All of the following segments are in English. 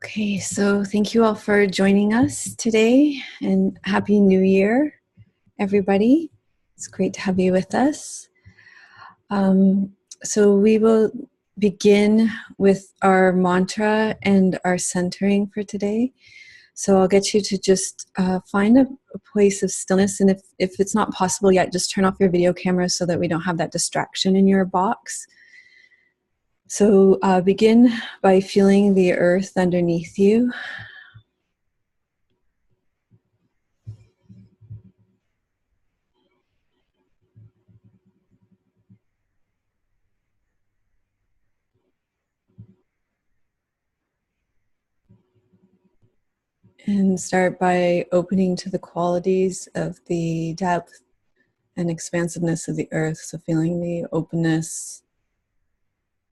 Okay, so thank you all for joining us today, and Happy New Year, everybody. It's great to have you with us. So we will begin with our mantra and our centering for today. So I'll get you to just find a place of stillness, and if it's not possible yet, just turn off your video camera so that we don't have that distraction in your box. So begin by feeling the earth underneath you. And start by opening to the qualities of the depth and expansiveness of the earth. So feeling the openness,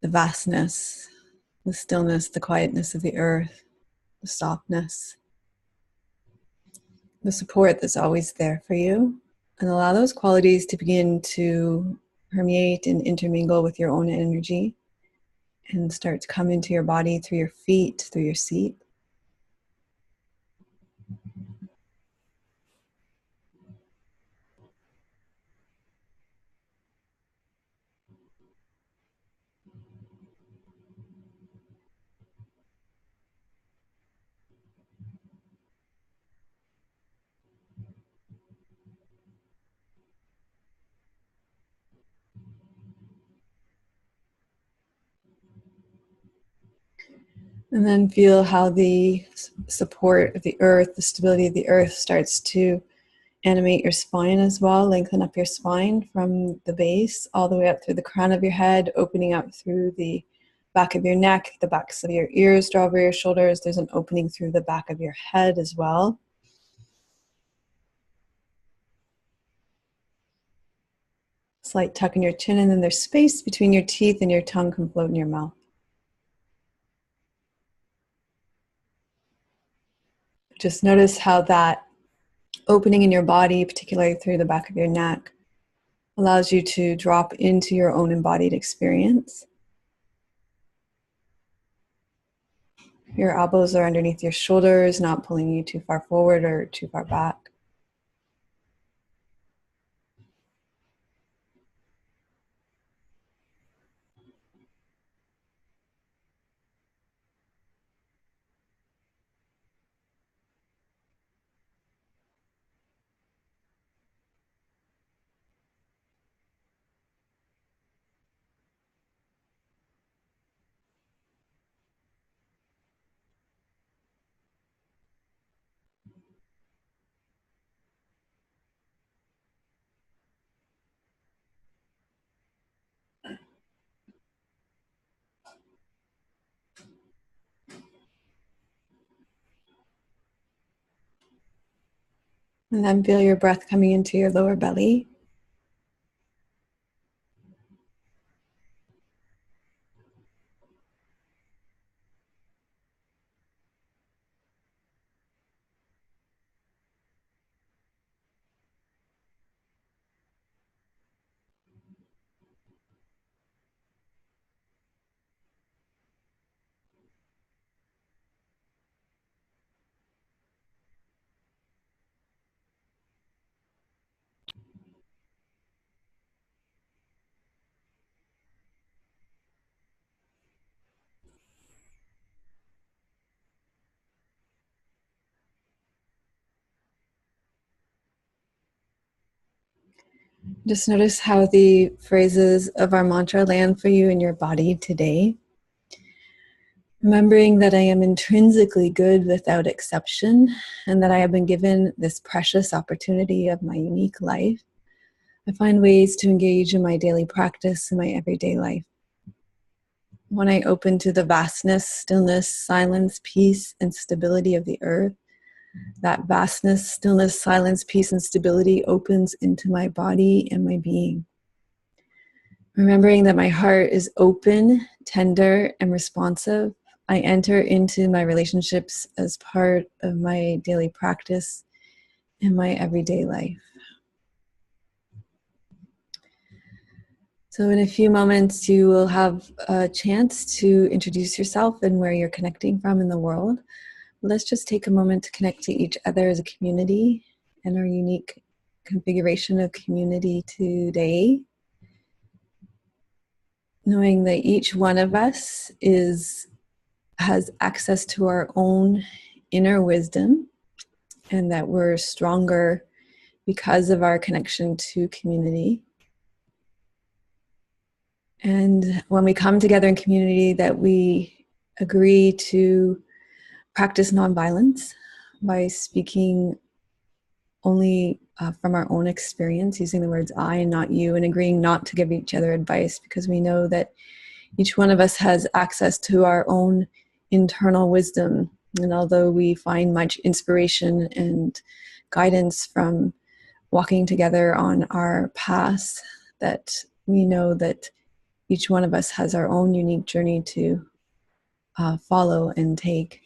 the vastness, the stillness, the quietness of the earth, the softness, the support that's always there for you. And allow those qualities to begin to permeate and intermingle with your own energy and start to come into your body through your feet, through your seat. And then feel how the support of the earth, the stability of the earth starts to animate your spine as well. Lengthen up your spine from the base all the way up through the crown of your head, opening up through the back of your neck, the backs of your ears, draw over your shoulders. There's an opening through the back of your head as well. Slight tuck in your chin, and then there's space between your teeth and your tongue can float in your mouth. Just notice how that opening in your body, particularly through the back of your neck, allows you to drop into your own embodied experience. Your elbows are underneath your shoulders, not pulling you too far forward or too far back. And then feel your breath coming into your lower belly. Just notice how the phrases of our mantra land for you in your body today. Remembering that I am intrinsically good without exception, and that I have been given this precious opportunity of my unique life. I find ways to engage in my daily practice in my everyday life. When I open to the vastness, stillness, silence, peace, and stability of the earth, that vastness, stillness, silence, peace, and stability opens into my body and my being. Remembering that my heart is open, tender, and responsive, I enter into my relationships as part of my daily practice in my everyday life. So in a few moments, you will have a chance to introduce yourself and where you're connecting from in the world. Let's just take a moment to connect to each other as a community and our unique configuration of community today. Knowing that each one of us has access to our own inner wisdom, and that we're stronger because of our connection to community. And when we come together in community, that we agree to practice nonviolence by speaking only from our own experience, using the words I and not you, and agreeing not to give each other advice, because we know that each one of us has access to our own internal wisdom. And although we find much inspiration and guidance from walking together on our paths, that we know that each one of us has our own unique journey to follow and take.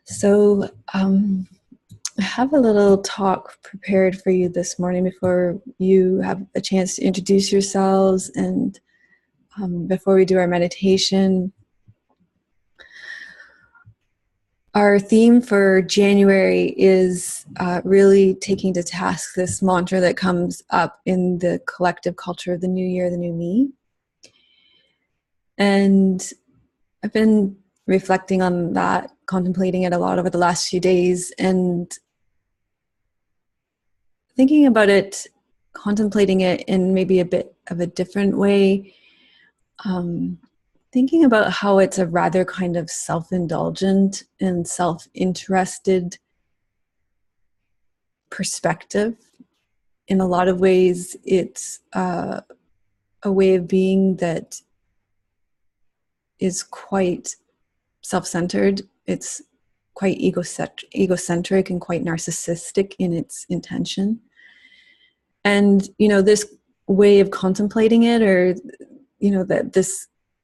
So I have a little talk prepared for you this morning before you have a chance to introduce yourselves, and before we do our meditation. Our theme for January is really taking to task this mantra that comes up in the collective culture of the new year, the new me. And I've been reflecting on that, contemplating it a lot over the last few days, and thinking about it, contemplating it in maybe a bit of a different way. Thinking about how it's a rather kind of self-indulgent and self-interested perspective. In a lot of ways, it's a way of being that is quite self-centered. It's quite egocentric and quite narcissistic in its intention. And, this way of contemplating it, or, that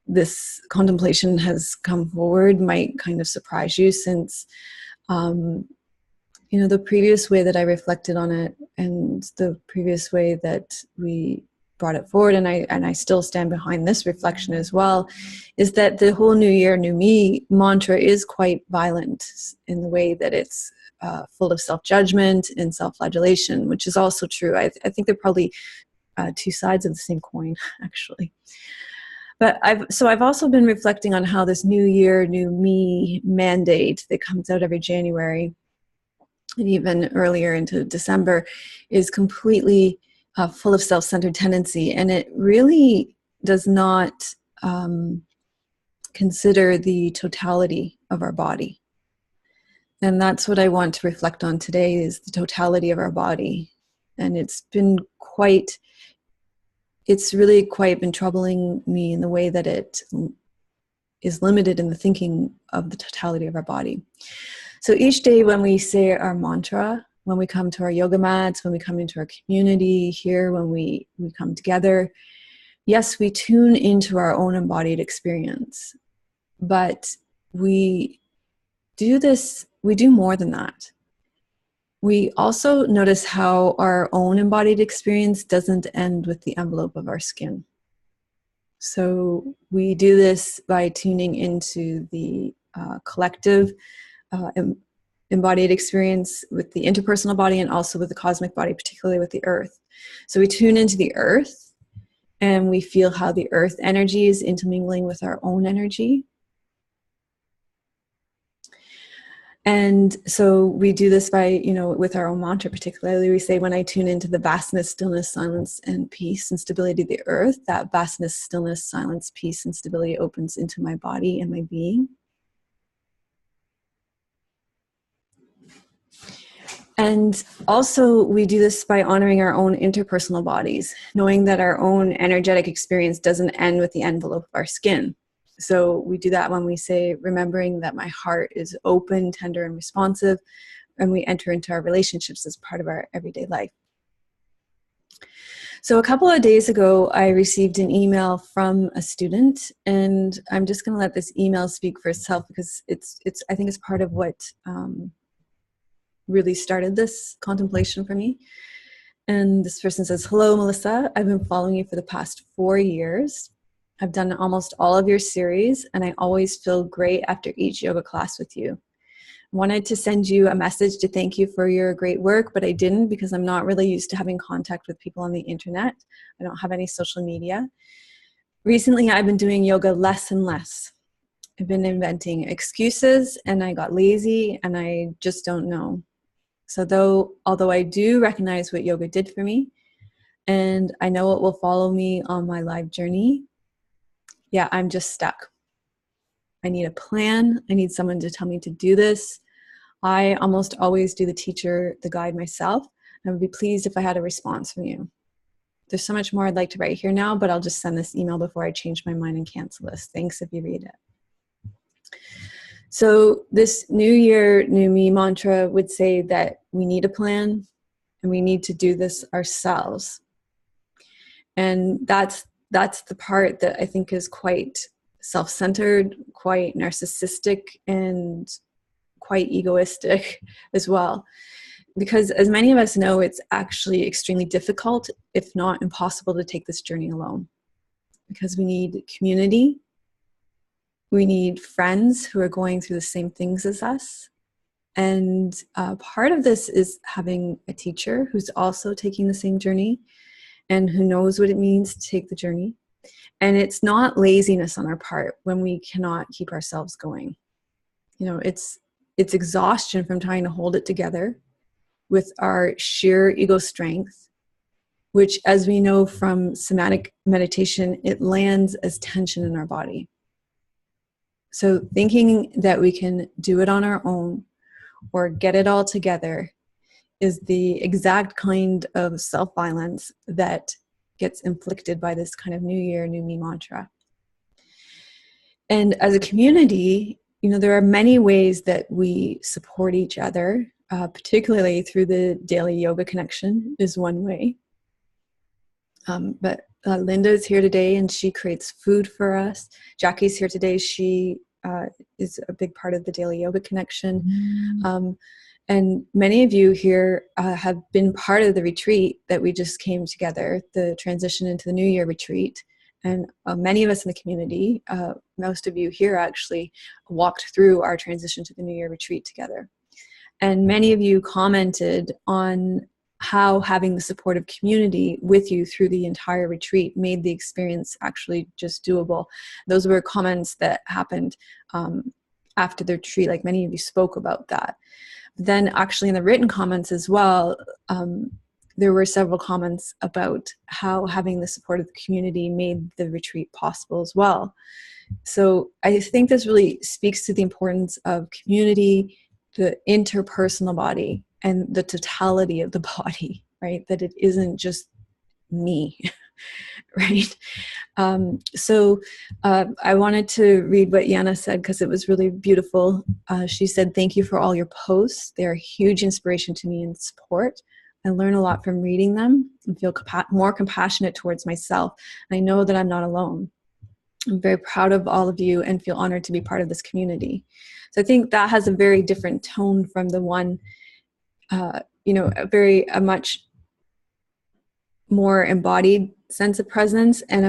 this contemplation has come forward, might kind of surprise you, since the previous way that I reflected on it, and the previous way that we brought it forward, and I still stand behind this reflection as well, is that the whole New Year, New Me mantra is quite violent in the way that it's full of self-judgment and self-flagellation, which is also true. I think they're probably two sides of the same coin, actually. But I've also been reflecting on how this New Year, New Me mandate that comes out every January, and even earlier into December, is completely full of self-centered tendency, and it really does not consider the totality of our body. And that's what I want to reflect on today, is the totality of our body. And it's really quite been troubling me in the way that it is limited in the thinking of the totality of our body. So each day when we say our mantra, when we come to our yoga mats, when we come into our community here, when we come together, yes, we tune into our own embodied experience. But we do more than that. We also notice how our own embodied experience doesn't end with the envelope of our skin. So we do this by tuning into the collective embodied experience with the interpersonal body, and also with the cosmic body, particularly with the earth. So we tune into the earth, and we feel how the earth energy is intermingling with our own energy. And so we do this by, with our own mantra particularly, we say, when I tune into the vastness, stillness, silence, and peace and stability of the earth, that vastness, stillness, silence, peace, and stability opens into my body and my being. And also we do this by honoring our own interpersonal bodies, knowing that our own energetic experience doesn't end with the envelope of our skin. So we do that when we say, remembering that my heart is open, tender, and responsive, and we enter into our relationships as part of our everyday life. So a couple of days ago, I received an email from a student, and I'm just going to let this email speak for itself, because I think it's part of what really started this contemplation for me. And this person says, hello, Melissa. I've been following you for the past 4 years. I've done almost all of your series, and I always feel great after each yoga class with you. Wanted to send you a message to thank you for your great work, but I didn't because I'm not really used to having contact with people on the internet. I don't have any social media. Recently, I've been doing yoga less and less. I've been inventing excuses, and I got lazy, and I just don't know. So although I do recognize what yoga did for me, and I know it will follow me on my life journey, yeah, I'm just stuck. I need a plan. I need someone to tell me to do this. I almost always do the teacher, the guide myself. I would be pleased if I had a response from you. There's so much more I'd like to write here now, but I'll just send this email before I change my mind and cancel this. Thanks if you read it. So this New Year, New Me mantra would say that we need a plan and we need to do this ourselves. And that's the part that I think is quite self-centered, quite narcissistic, and quite egoistic as well. Because as many of us know, it's actually extremely difficult, if not impossible, to take this journey alone. Because we need community. We need friends who are going through the same things as us. And part of this is having a teacher who's also taking the same journey and who knows what it means to take the journey. And it's not laziness on our part when we cannot keep ourselves going. You know, it's exhaustion from trying to hold it together with our sheer ego strength, which, as we know from somatic meditation, it lands as tension in our body. So thinking that we can do it on our own or get it all together is the exact kind of self-violence that gets inflicted by this kind of New Year, New Me mantra. And as a community, you know, there are many ways that we support each other, particularly through the Daily Yoga Connection is one way. But Linda is here today and she creates food for us. Jackie's here today. She is a big part of the Daily Yoga Connection. And many of you here have been part of the retreat that we just came together, the transition into the New Year retreat. And many of us in the community, most of you here actually walked through our transition to the New Year retreat together. And many of you commented on how having the supportive community with you through the entire retreat made the experience actually just doable. Those were comments that happened after the retreat, like many of you spoke about that. Then actually in the written comments as well, there were several comments about how having the support of the community made the retreat possible as well. So I think this really speaks to the importance of community, the interpersonal body, and the totality of the body, right? That it isn't just me, right? So I wanted to read what Yana said because it was really beautiful. She said, "Thank you for all your posts. They are a huge inspiration to me and support. I learn a lot from reading them and feel more compassionate towards myself. I know that I'm not alone. I'm very proud of all of you and feel honored to be part of this community." So I think that has a very different tone from the one, you know, a much more embodied sense of presence and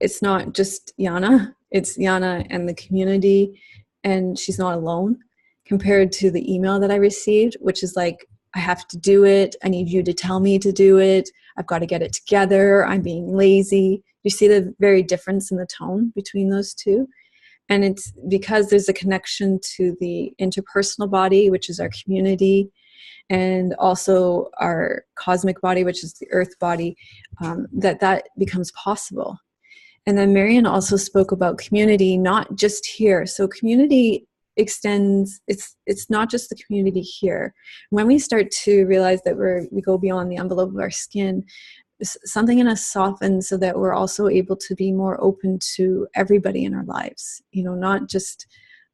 it's not just Yana, it's Yana and the community, and she's not alone, compared to the email that I received, which is like, I have to do it. I need you to tell me to do it. I've got to get it together. I'm being lazy. You see the very difference in the tone between those two. And it's because there's a connection to the interpersonal body, which is our community, and also our cosmic body, which is the earth body, that becomes possible. And then Marian also spoke about community, not just here. So community extends, it's not just the community here. When we start to realize that we go beyond the envelope of our skin, something in us softens so that we're also able to be more open to everybody in our lives, you know, not just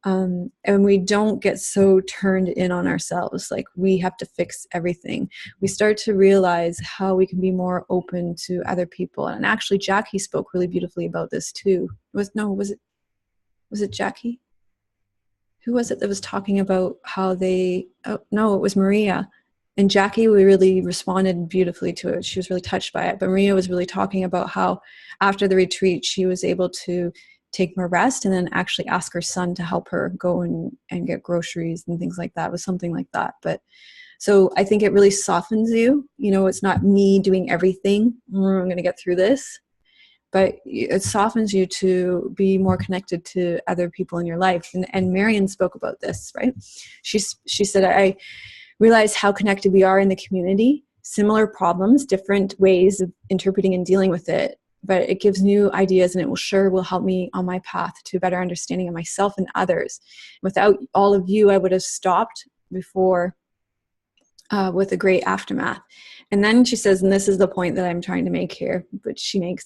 and we don't get so turned in on ourselves, like we have to fix everything. We start to realize how we can be more open to other people. And actually Jackie spoke really beautifully about this too. Was it Jackie? Who was it that was talking about how it was Maria. And Jackie, we really responded beautifully to it. She was really touched by it. But Maria was really talking about how after the retreat, she was able to take more rest and then actually ask her son to help her go and get groceries and things like that. It was something like that. But so I think it really softens you. You know, it's not me doing everything. I'm going to get through this. But it softens you to be more connected to other people in your life. And Marion spoke about this, right? She said, I realize how connected we are in the community, similar problems, different ways of interpreting and dealing with it, but it gives new ideas, and it will help me on my path to a better understanding of myself and others. Without all of you, I would have stopped before with a great aftermath. And then she says, and this is the point that I'm trying to make here, but she makes,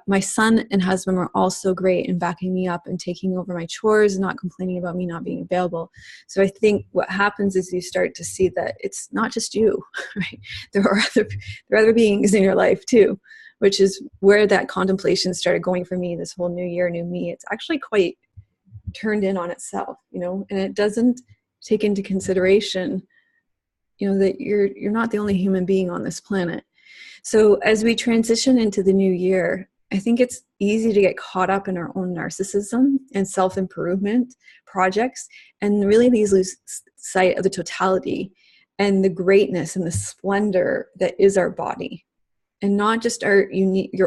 my son and husband were also great in backing me up and taking over my chores, not complaining about me not being available. So I think what happens is you start to see that it's not just you, right? There are other beings in your life too, which is where that contemplation started going for me. This whole new year, new me. It's actually quite turned in on itself, you know, and it doesn't take into consideration, you know, that you're not the only human being on this planet. So as we transition into the new year, I think it's easy to get caught up in our own narcissism and self-improvement projects, and really these lose sight of the totality and the greatness and the splendor that is our body, and not just our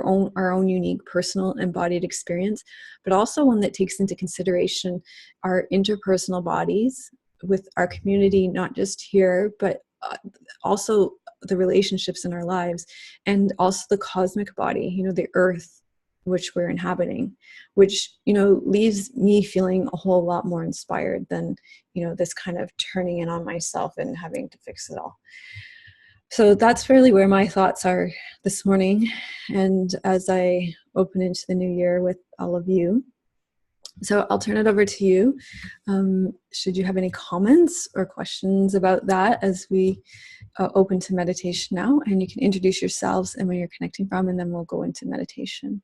own unique personal embodied experience, but also one that takes into consideration our interpersonal bodies with our community, not just here, but also the relationships in our lives, and also the cosmic body, you know, the earth which we're inhabiting, which, you know, leaves me feeling a whole lot more inspired than, you know, this kind of turning in on myself and having to fix it all. So that's really where my thoughts are this morning, and as I open into the new year with all of you. So I'll turn it over to you. Should you have any comments or questions about that as we open to meditation now? And you can introduce yourselves and where you're connecting from, and then we'll go into meditation.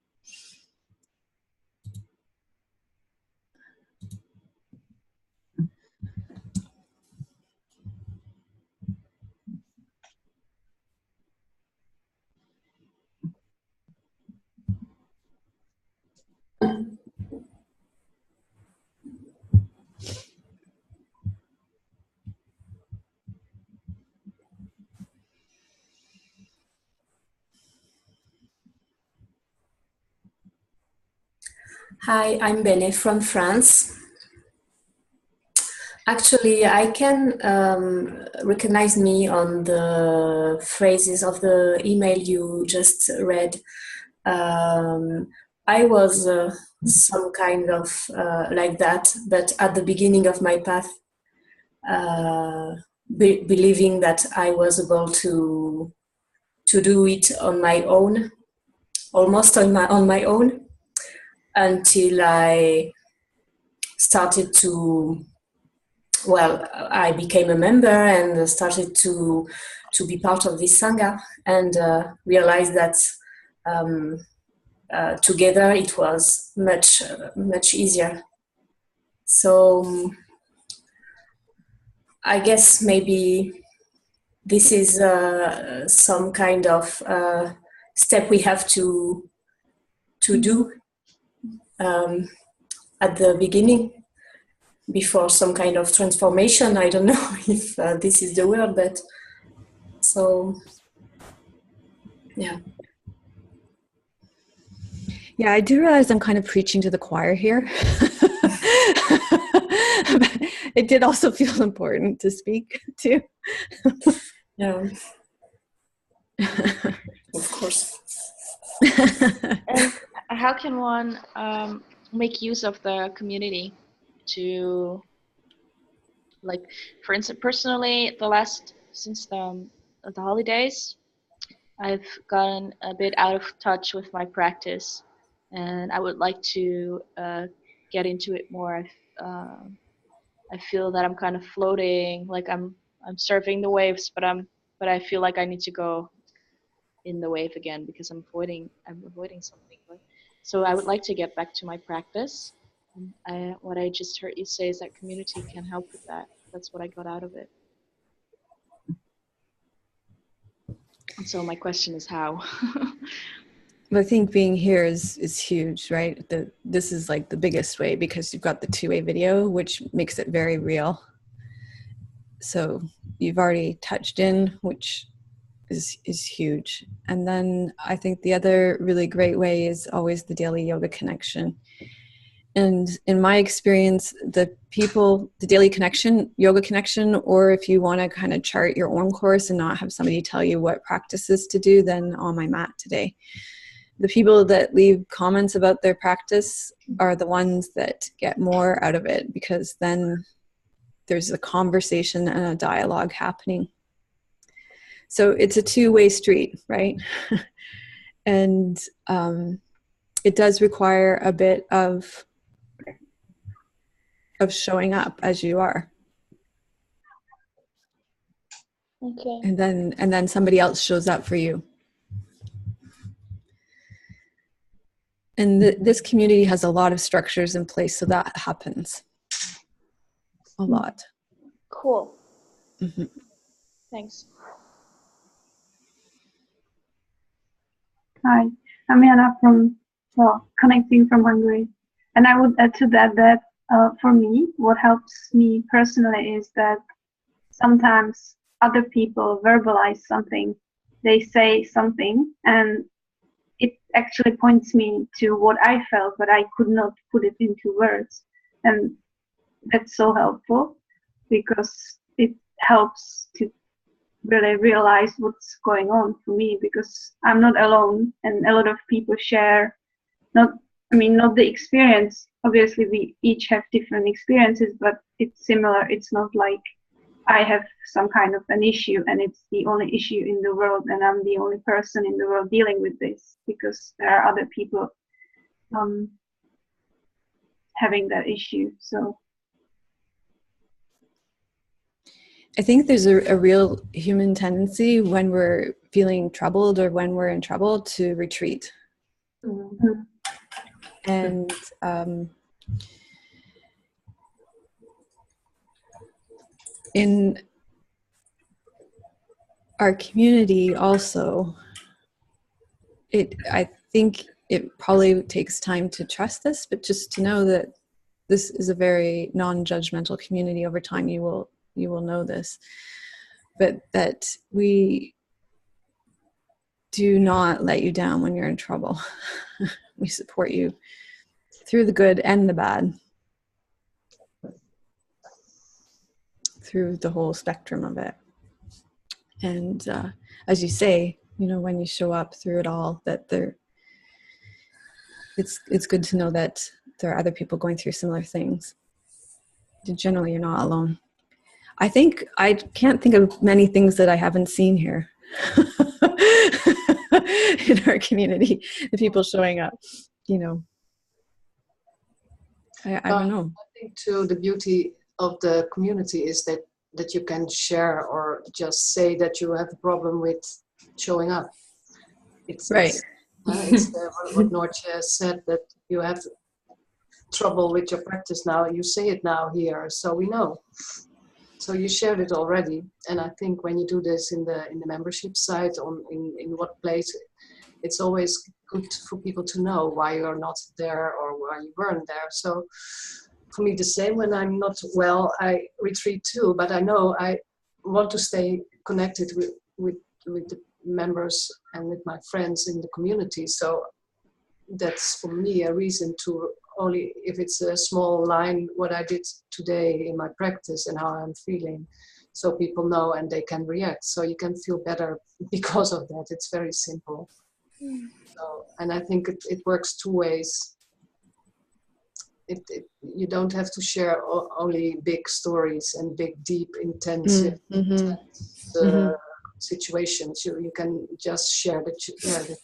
Hi, I'm Bene from France. Actually, I can recognize me on the phrases of the email you just read. I was some kind of like that, but at the beginning of my path, believing that I was able to do it on my own, almost on my own, until I started to, well, I became a member and started to be part of this sangha, and realized that together it was much easier. So I guess maybe this is some kind of step we have to do at the beginning, before some kind of transformation. I don't know if this is the word, but so, yeah. Yeah, I do realize I'm kind of preaching to the choir here. But it did also feel important to speak to. Yeah. Of course. And how can one make use of the community to, like, for instance, personally, since the holidays, I've gotten a bit out of touch with my practice, and I would like to get into it more. I feel that I'm kind of floating, like I'm surfing the waves, but I feel like I need to go in the wave again because I'm avoiding something. So I would like to get back to my practice. And what I just heard you say is that community can help with that. That's what I got out of it. And so my question is how. But I think being here is huge, right? This is like the biggest way, because you've got the two-way video, which makes it very real. So you've already touched in, which is huge. And then I think the other really great way is always the daily yoga connection. And in my experience, the daily connection, yoga connection, or if you want to kind of chart your own course and not have somebody tell you what practices to do, then on my mat today. The people that leave comments about their practice are the ones that get more out of it, because then there's a conversation and a dialogue happening. So it's a two-way street, right? And it does require a bit of showing up as you are. Okay. And then somebody else shows up for you. And this community has a lot of structures in place, so that happens a lot. Cool. Mm-hmm. Thanks. Hi, I'm Jana connecting from Hungary. And I would add to that for me, what helps me personally is that sometimes other people verbalize something, they say something, and it actually points me to what I felt, but I could not put it into words. And that's so helpful, because it helps to really realize what's going on for me, because I'm not alone, and a lot of people share not the experience. Obviously we each have different experiences, but it's similar. It's not like I have some kind of an issue and it's the only issue in the world and I'm the only person in the world dealing with this, because there are other people having that issue. So I think there's a real human tendency when we're feeling troubled or when we're in trouble to retreat. mm-hmm. And in our community also, I think it probably takes time to trust this, but just to know that this is a very non-judgmental community. Over time you will know this, but that we do not let you down when you're in trouble. We support you through the good and the bad, through the whole spectrum of it. And as you say, when you show up through it all, that it's good to know that there are other people going through similar things. Generally, you're not alone. I think I can't think of many things that I haven't seen here in our community, the people showing up, I don't know. I think too, the beauty of the community is that you can share or just say that you have a problem with showing up. It's right. It's what Noortje said, that you have trouble with your practice now. You say it now here, so we know. So you shared it already, and I think when you do this in the membership site, in what place, it's always good for people to know why you're not there or why you weren't there. So for me, the same. When I'm not well, I retreat too. But I know I want to stay connected with the members and with my friends in the community. So that's for me a reason to, only if it's a small line, what I did today in my practice and how I'm feeling, so people know and they can react. So you can feel better because of that. It's very simple. So, and I think it works two ways. You don't have to share only big stories and big, deep, intense situations. You can just share that you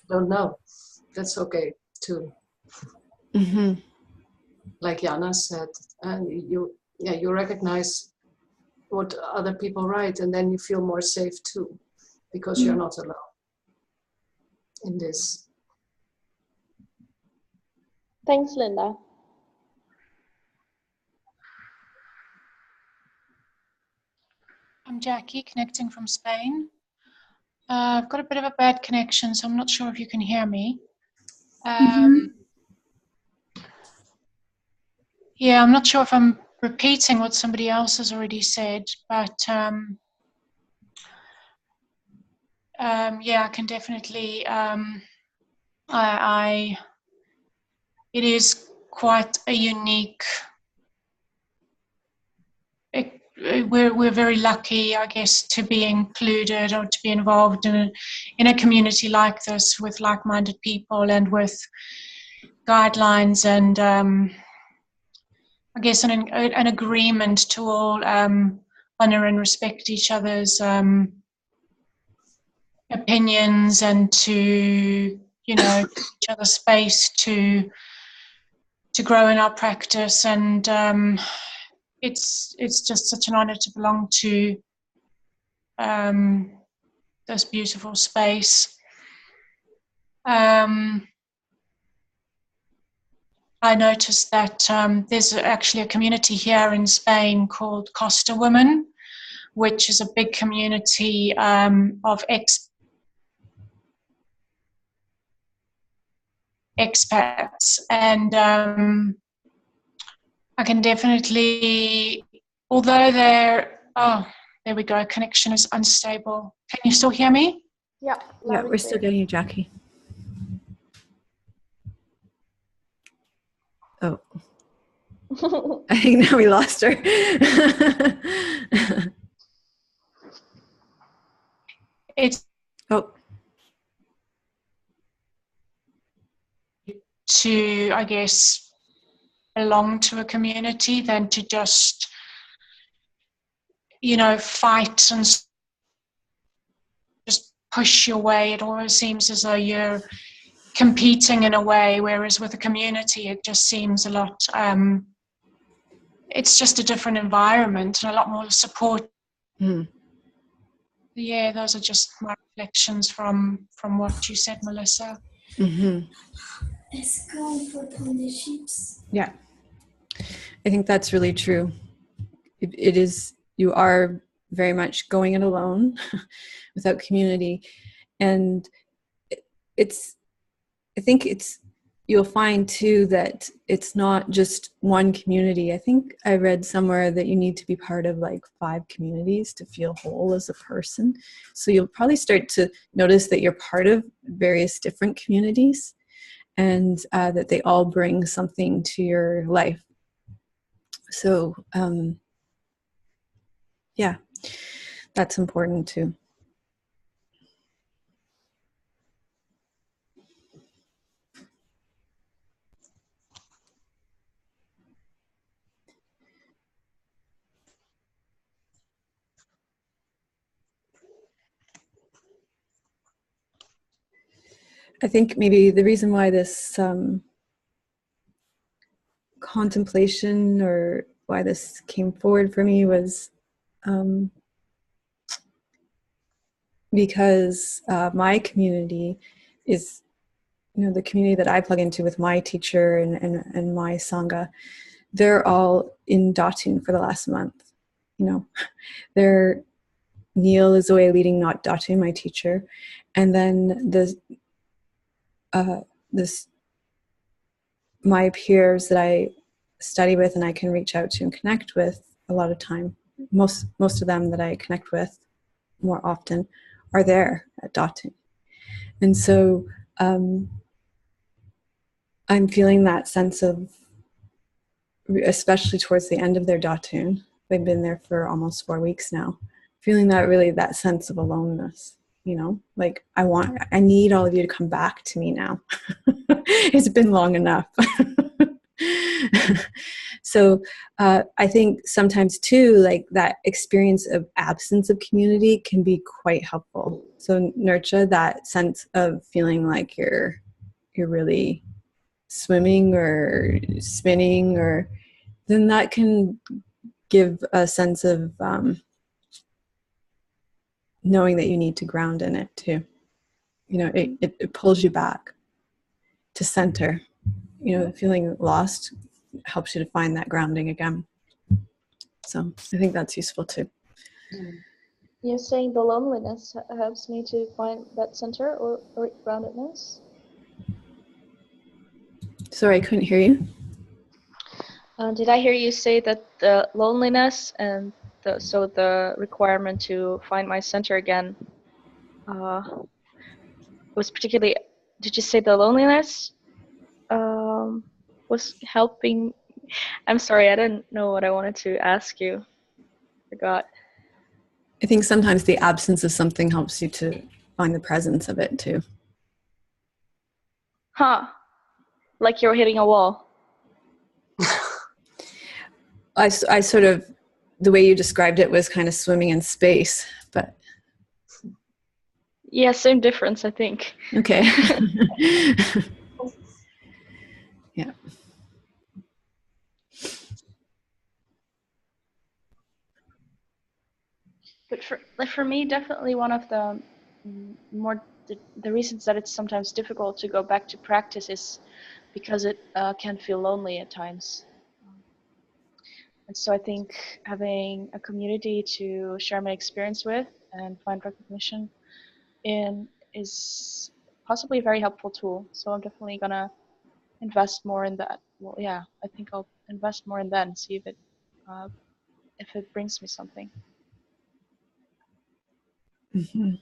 don't know. That's okay too. Mm-hmm. Like Jana said, and you recognize what other people write, and then you feel more safe too, because you're not alone in this. Thanks, Linda. I'm Jackie, connecting from Spain. I've got a bit of a bad connection, so I'm not sure if you can hear me. Yeah, I'm not sure if I'm repeating what somebody else has already said, but yeah, I can definitely. It is quite a unique. We're very lucky, I guess, to be included or to be involved in a community like this with like-minded people and with guidelines and I guess an agreement to all honor and respect each other's opinions and to give each other space to grow in our practice, and it's just such an honor to belong to this beautiful space. I noticed that there's actually a community here in Spain called Costa Women, which is a big community of expats, and I can definitely, although there we go, connection is unstable. Can you still hear me? Yeah. Yeah, we're still getting you, Jackie. Oh. I think now we lost her. It's to, I guess, belong to a community than to just, fight and just push your way. It always seems as though you're competing in a way, whereas with a community, it just seems a lot, it's just a different environment and a lot more support. Yeah, those are just my reflections from what you said, Melissa. Yeah, I think that's really true. It is, you are very much going it alone without community. And I think you'll find too that it's not just one community. I think I read somewhere that you need to be part of like 5 communities to feel whole as a person. So you'll probably start to notice that you're part of various different communities, and that they all bring something to your life. So yeah, that's important too. I think maybe the reason why this contemplation, or why this came forward for me, was because my community is, the community that I plug into with my teacher and my Sangha. They're all in Datun for the last month. Neil is away leading not Datun, my teacher, and then my peers that I study with and I can reach out to and connect with a lot of time, most of them that I connect with more often are there at Datun. And so I'm feeling that sense of, especially towards the end of their Datun, they've been there for almost 4 weeks now, feeling that sense of aloneness. Like I need all of you to come back to me now. It's been long enough. So I think sometimes too, like that experience of absence of community can be quite helpful. So nurture that sense of feeling like you're really swimming or spinning, or then that can give a sense of knowing that you need to ground in it too. It pulls you back to center. Feeling lost helps you to find that grounding again. So I think that's useful too. You're saying the loneliness helps me to find that center or groundedness? Sorry, I couldn't hear you. Did I hear you say that the loneliness and the requirement to find my center again was particularly, did you say the loneliness was helping? I'm sorry, I didn't know what I wanted to ask you. Forgot. I think sometimes the absence of something helps you to find the presence of it too. Huh. Like you're hitting a wall. I sort of, the way you described it was kind of swimming in space, but. Yeah, same difference, I think. Okay. Yeah. But for me, definitely one of the the reasons that it's sometimes difficult to go back to practice is because it can feel lonely at times. And so I think having a community to share my experience with and find recognition in is possibly a very helpful tool. So I'm definitely gonna invest more in that. Well, yeah, I think I'll invest more in that and see if it brings me something. Mm-hmm.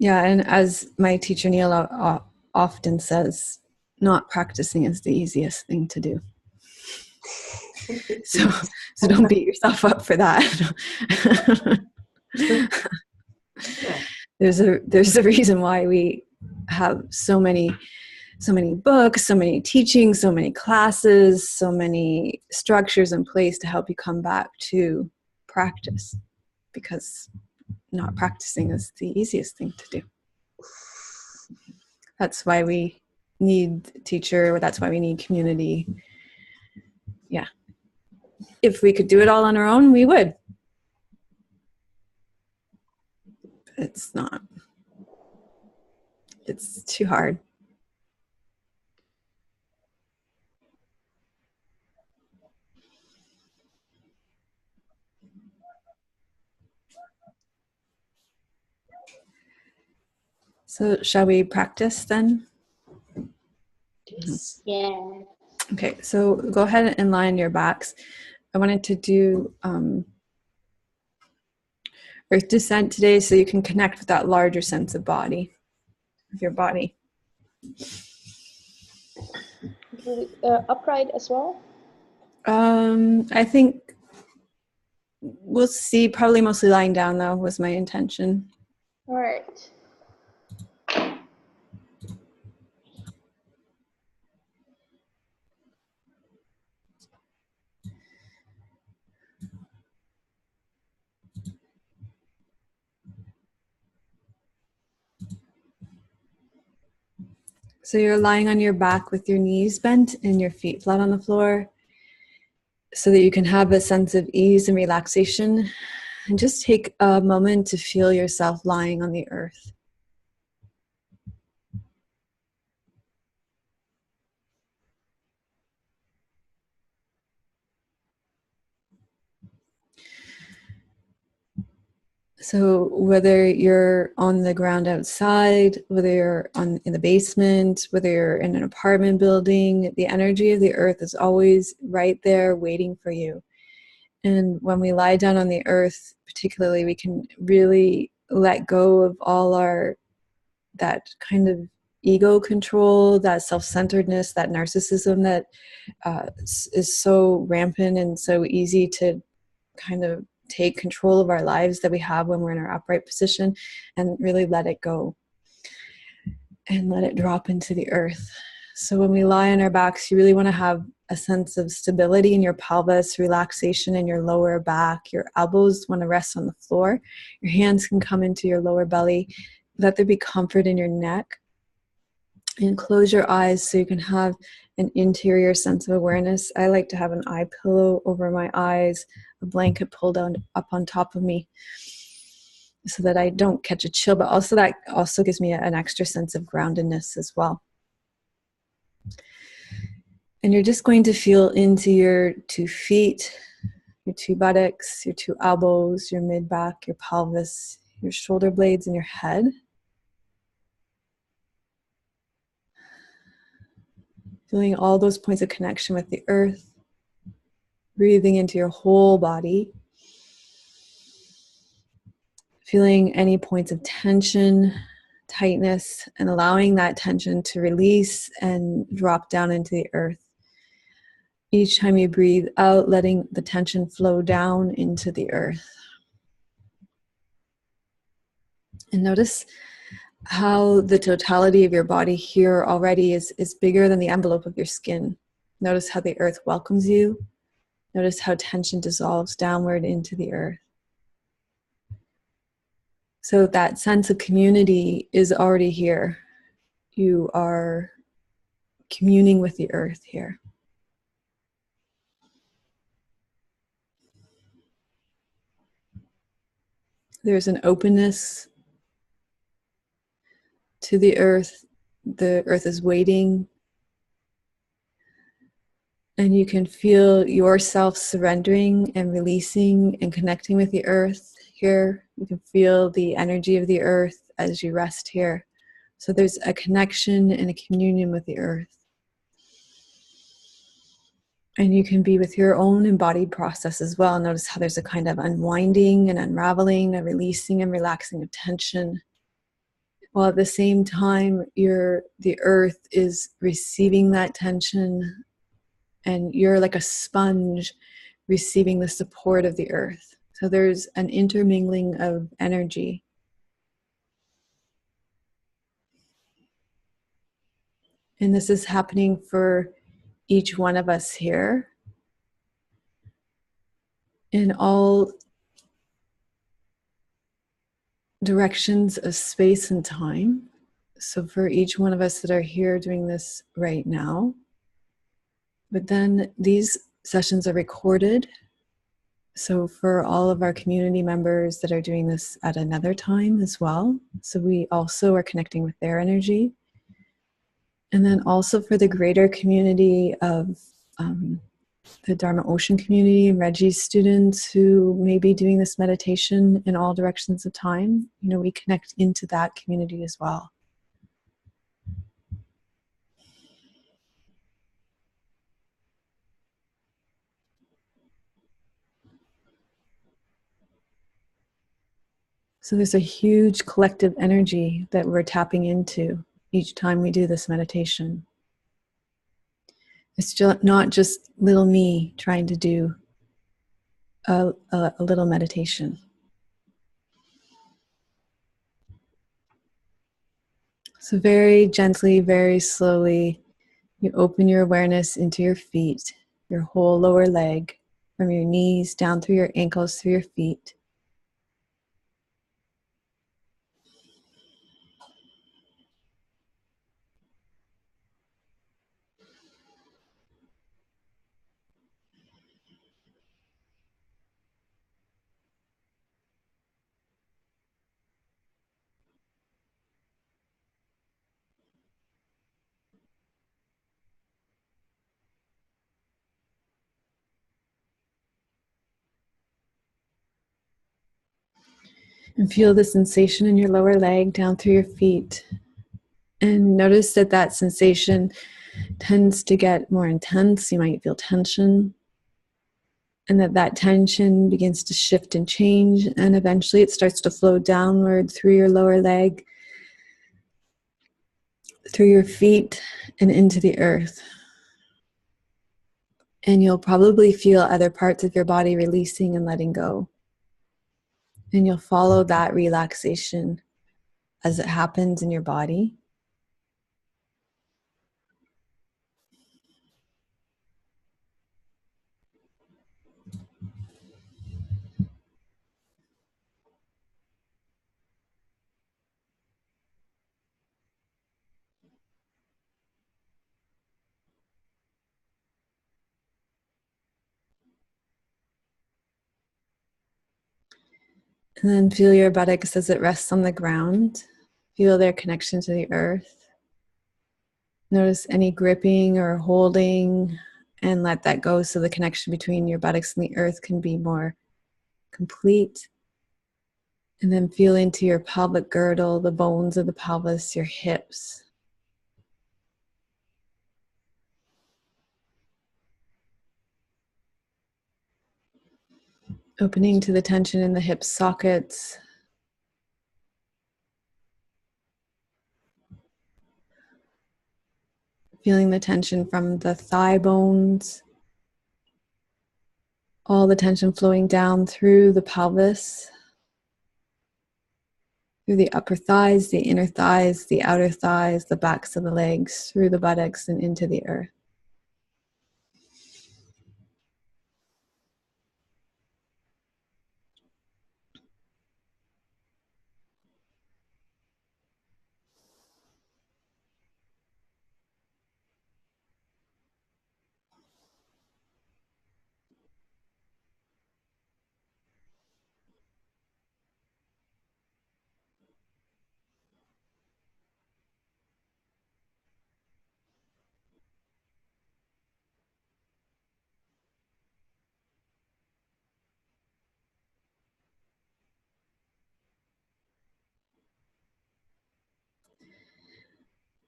Yeah, and as my teacher Neil often says, not practicing is the easiest thing to do. So don't beat yourself up for that. There's a reason why we have so many books, so many teachings, so many classes, so many structures in place to help you come back to practice, because not practicing is the easiest thing to do. That's why we need a teacher. That's why we need community. Yeah. If we could do it all on our own, we would. It's not. It's too hard. So shall we practice then? Yes. Yeah. Okay, so go ahead and lie on your backs. I wanted to do Earth Descent today so you can connect with that larger sense of body, of your body. Upright as well? I think we'll see, probably mostly lying down though was my intention. All right. So you're lying on your back with your knees bent and your feet flat on the floor so that you can have a sense of ease and relaxation. And just take a moment to feel yourself lying on the earth. So whether you're on the ground outside, whether you're in the basement, whether you're in an apartment building, the energy of the earth is always right there waiting for you. And when we lie down on the earth, particularly, we can really let go of all that kind of ego control, that self-centeredness, that narcissism that is so rampant and so easy to kind of take control of our lives that we have when we're in our upright position, and really let it go and let it drop into the earth. So when we lie on our backs, you really want to have a sense of stability in your pelvis, relaxation in your lower back. Your elbows want to rest on the floor. Your hands can come into your lower belly. Let there be comfort in your neck. And close your eyes so you can have an interior sense of awareness. I like to have an eye pillow over my eyes, a blanket pulled down up on top of me so that I don't catch a chill, but also that also gives me an extra sense of groundedness as well. And you're just going to feel into your 2 feet, your 2 buttocks, your 2 elbows, your mid-back, your pelvis, your shoulder blades, and your head. Feeling all those points of connection with the earth. Breathing into your whole body. Feeling any points of tension, tightness, and allowing that tension to release and drop down into the earth. Each time you breathe out, letting the tension flow down into the earth. And notice how the totality of your body here already is bigger than the envelope of your skin. Notice how the earth welcomes you. Notice how tension dissolves downward into the earth. So that sense of community is already here. You are communing with the earth here. There's an openness to the earth. The earth is waiting. And you can feel yourself surrendering and releasing and connecting with the earth here. You can feel the energy of the earth as you rest here. So there's a connection and a communion with the earth. And you can be with your own embodied process as well. Notice how there's a kind of unwinding and unraveling, a releasing and relaxing of tension. While at the same time, the earth is receiving that tension, and you're like a sponge receiving the support of the earth. So there's an intermingling of energy. And this is happening for each one of us here in all directions of space and time. So for each one of us that are here doing this right now. But then these sessions are recorded. So for all of our community members that are doing this at another time as well. So we also are connecting with their energy. And then also for the greater community of the Dharma Ocean community and Reggie's students who may be doing this meditation in all directions of time, we connect into that community as well. So there's a huge collective energy that we're tapping into each time we do this meditation. It's not just little me trying to do a little meditation. So very gently, very slowly, you open your awareness into your feet, your whole lower leg, from your knees down through your ankles, through your feet. And feel the sensation in your lower leg down through your feet. And notice that that sensation tends to get more intense. You might feel tension. And that tension begins to shift and change. And eventually it starts to flow downward through your lower leg, through your feet, and into the earth. And you'll probably feel other parts of your body releasing and letting go. And you'll follow that relaxation as it happens in your body. And then feel your buttocks as it rests on the ground. Feel their connection to the earth. Notice any gripping or holding and let that go so the connection between your buttocks and the earth can be more complete. And then feel into your pelvic girdle, the bones of the pelvis, your hips. Opening to the tension in the hip sockets. Feeling the tension from the thigh bones. All the tension flowing down through the pelvis. Through the upper thighs, the inner thighs, the outer thighs, the backs of the legs, through the buttocks and into the earth.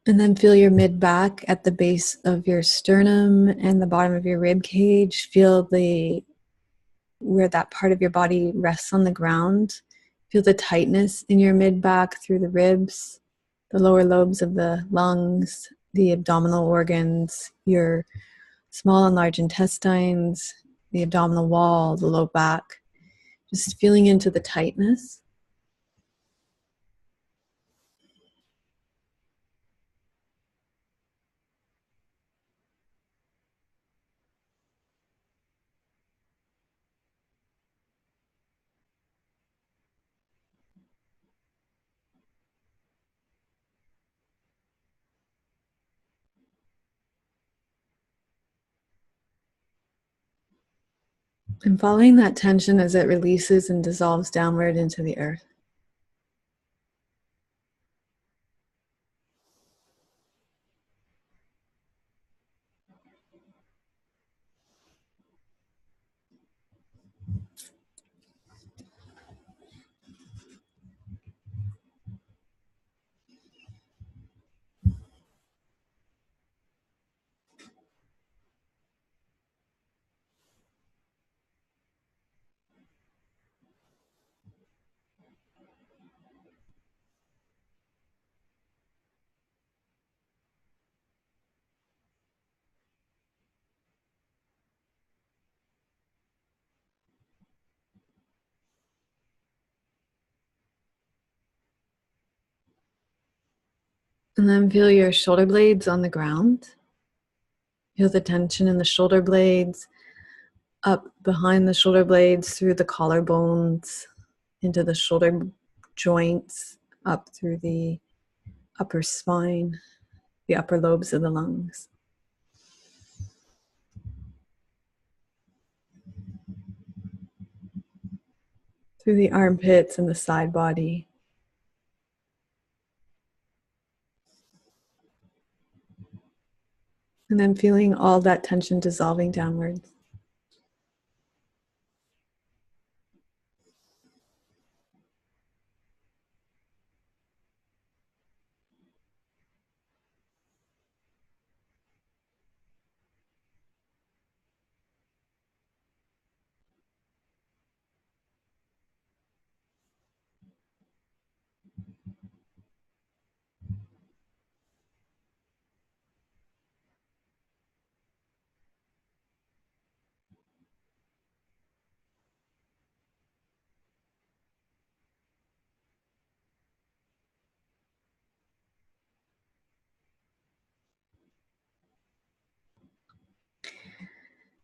And then feel your mid-back at the base of your sternum and the bottom of your rib cage. Feel where that part of your body rests on the ground. Feel the tightness in your mid-back through the ribs, the lower lobes of the lungs, the abdominal organs, your small and large intestines, the abdominal wall, the low back. Just feeling into the tightness. And following that tension as it releases and dissolves downward into the earth. And then feel your shoulder blades on the ground. Feel the tension in the shoulder blades, up behind the shoulder blades, through the collarbones, into the shoulder joints, up through the upper spine, the upper lobes of the lungs. Through the armpits and the side body. And then feeling all that tension dissolving downwards.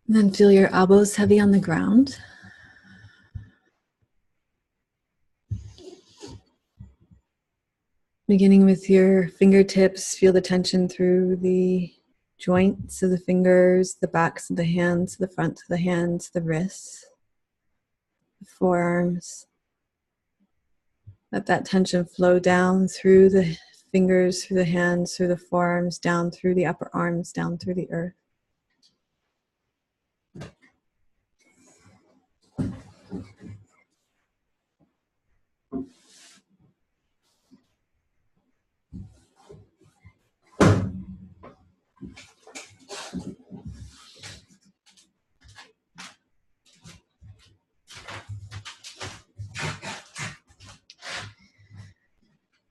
And then feel your elbows heavy on the ground. Beginning with your fingertips, feel the tension through the joints of the fingers, the backs of the hands, the fronts of the hands, the wrists, the forearms. Let that tension flow down through the fingers, through the hands, through the forearms, down through the upper arms, down through the earth.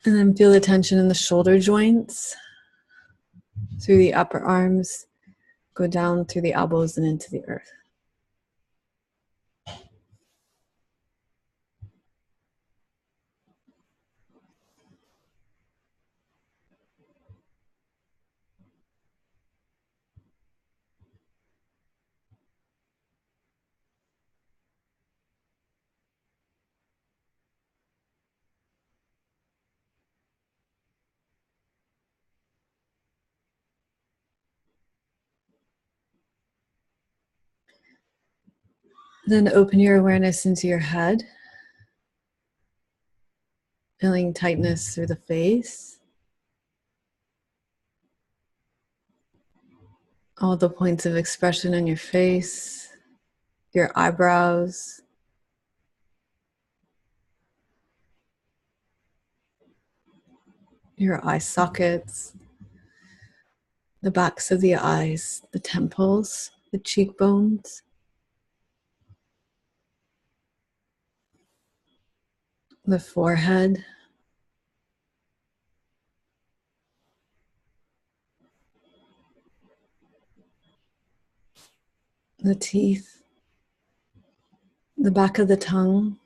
And then feel the tension in the shoulder joints, through the upper arms, go down through the elbows and into the earth. Then open your awareness into your head, feeling tightness through the face, all the points of expression in your face, your eyebrows, your eye sockets, the backs of the eyes, the temples, the cheekbones, the forehead, the teeth, the back of the tongue,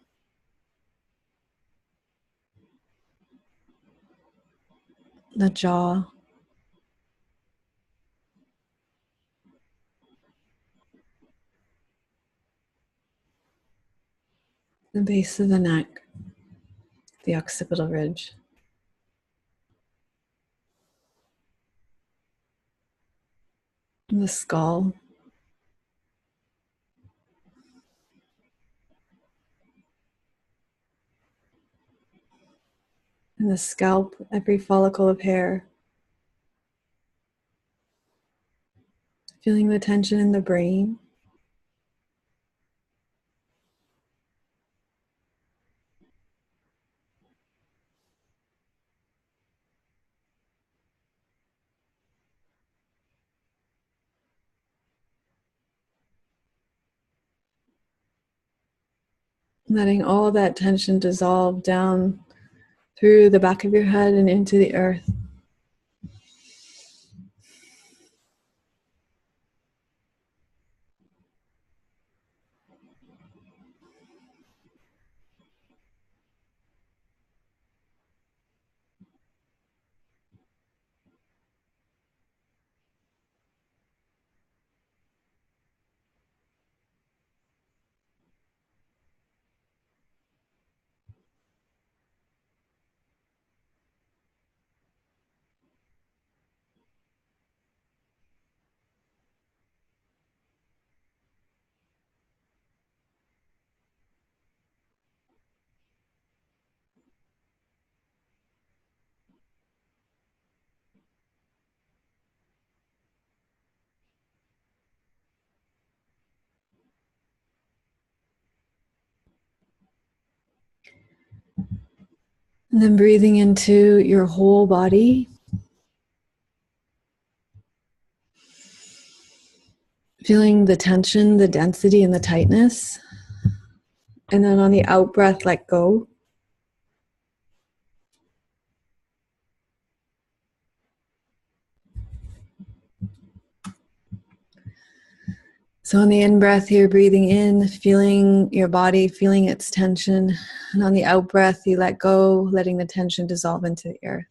the jaw, the base of the neck, the occipital ridge. The skull, and the scalp, every follicle of hair. Feeling the tension in the brain. Letting all that tension dissolve down through the back of your head and into the earth. And then breathing into your whole body. Feeling the tension, the density, and the tightness. And then on the out breath, let go. So on the in-breath, you're breathing in, feeling your body, feeling its tension. And on the out-breath, you let go, letting the tension dissolve into the earth.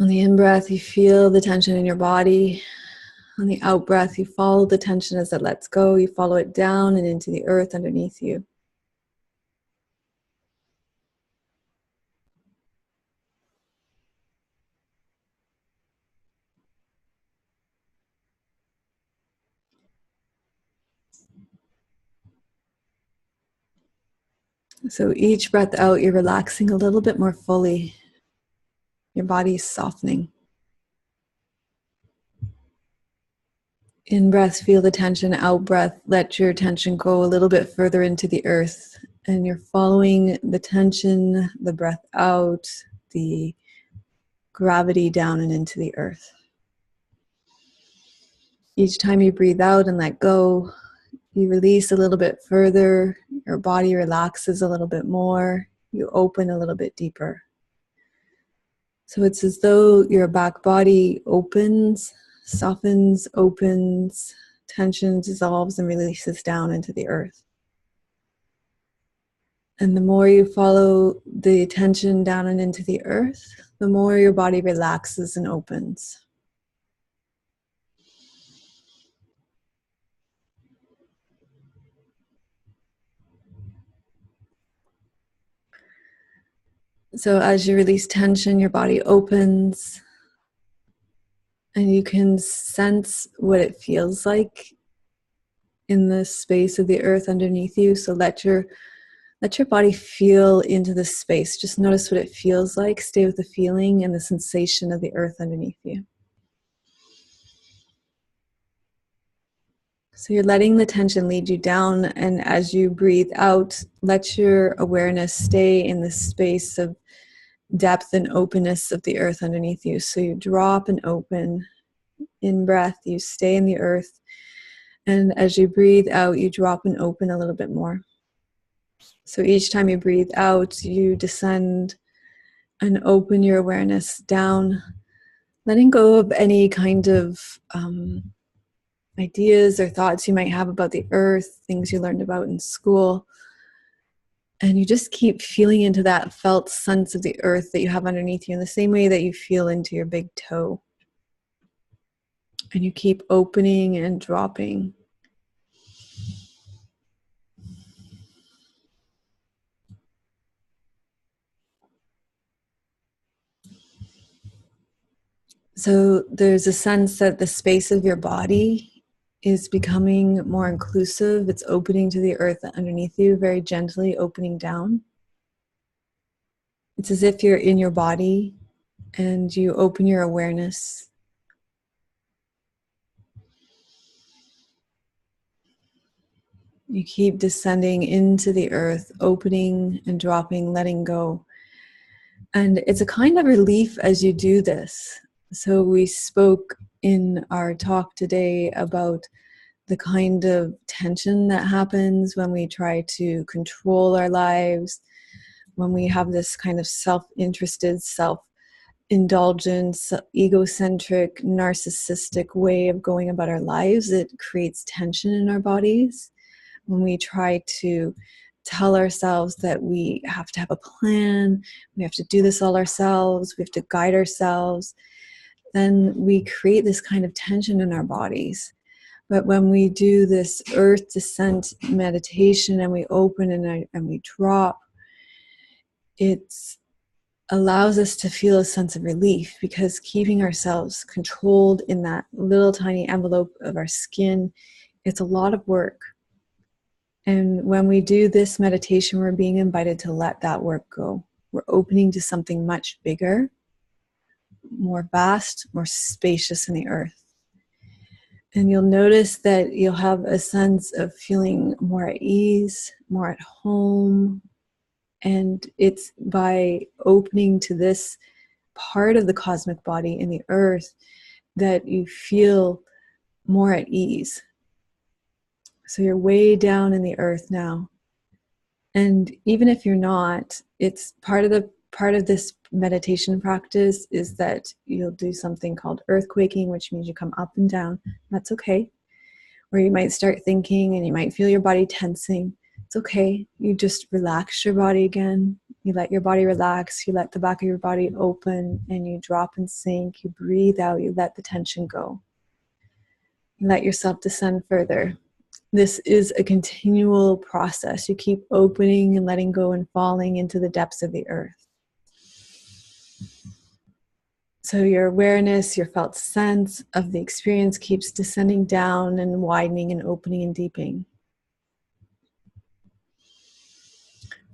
On the in-breath, you feel the tension in your body. On the out-breath, you follow the tension as it lets go. You follow it down and into the earth underneath you. So each breath out, you're relaxing a little bit more fully. Your body's softening. In breath, feel the tension. Out breath, let your tension go a little bit further into the earth. And you're following the tension, the breath out, the gravity down and into the earth. Each time you breathe out and let go, you release a little bit further, your body relaxes a little bit more, you open a little bit deeper. So it's as though your back body opens, softens, opens, tension dissolves and releases down into the earth. And the more you follow the tension down and into the earth, the more your body relaxes and opens. So as you release tension, your body opens, and you can sense what it feels like in the space of the earth underneath you. So let your body feel into the space. Just notice what it feels like. Stay with the feeling and the sensation of the earth underneath you. So you're letting the tension lead you down, and as you breathe out, let your awareness stay in the space of depth and openness of the earth underneath you. So you drop and open. In breath, you stay in the earth, and as you breathe out, you drop and open a little bit more. So each time you breathe out, you descend and open your awareness down, letting go of any kind of ideas or thoughts you might have about the earth, things you learned about in school. And you just keep feeling into that felt sense of the earth that you have underneath you in the same way that you feel into your big toe. And you keep opening and dropping. So there's a sense that the space of your body is becoming more inclusive. It's opening to the earth underneath you, very gently opening down. It's as if you're in your body and you open your awareness. You keep descending into the earth, opening and dropping, letting go. And it's a kind of relief as you do this. So we spoke in our talk today about the kind of tension that happens when we try to control our lives, when we have this kind of self-interested, self-indulgent, egocentric, narcissistic way of going about our lives. It creates tension in our bodies. When we try to tell ourselves that we have to have a plan, we have to do this all ourselves, we have to guide ourselves, then we create this kind of tension in our bodies. But when we do this earth descent meditation and we open and we drop, it allows us to feel a sense of relief, because keeping ourselves controlled in that little tiny envelope of our skin, it's a lot of work. And when we do this meditation, we're being invited to let that work go. We're opening to something much bigger, more vast, more spacious in the earth. And you'll notice that you'll have a sense of feeling more at ease, more at home. And it's by opening to this part of the cosmic body in the earth that you feel more at ease. So you're way down in the earth now. And even if you're not, it's part of this meditation practice is that you'll do something called earthquaking, which means you come up and down. That's okay. Or you might start thinking and you might feel your body tensing. It's okay. You just relax your body again. You let your body relax. You let the back of your body open and you drop and sink. You breathe out. You let the tension go. You let yourself descend further. This is a continual process. You keep opening and letting go and falling into the depths of the earth. So your awareness, your felt sense of the experience keeps descending down and widening and opening and deepening.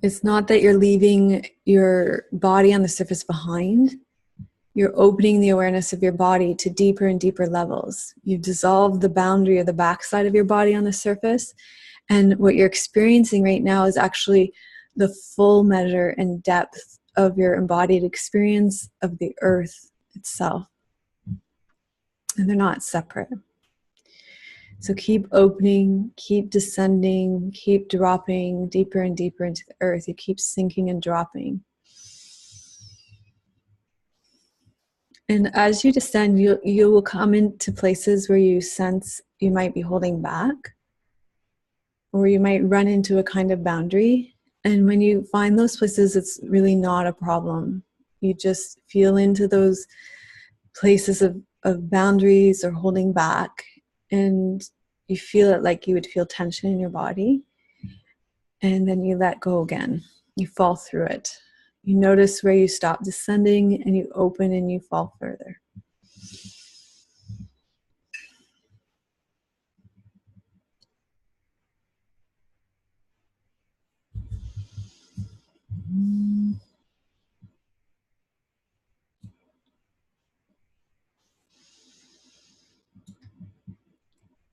It's not that you're leaving your body on the surface behind. You're opening the awareness of your body to deeper and deeper levels. You've dissolved the boundary of the backside of your body on the surface. And what you're experiencing right now is actually the full measure and depth of your embodied experience of the earth itself. And they're not separate. So keep opening, keep descending, keep dropping deeper and deeper into the earth. You keep sinking and dropping. And as you descend, you will come into places where you sense you might be holding back, or you might run into a kind of boundary. And when you find those places, it's really not a problem. You just feel into those places of boundaries or holding back, and you feel it like you would feel tension in your body. And then you let go again. You fall through it. You notice where you stop descending, and you open and you fall further.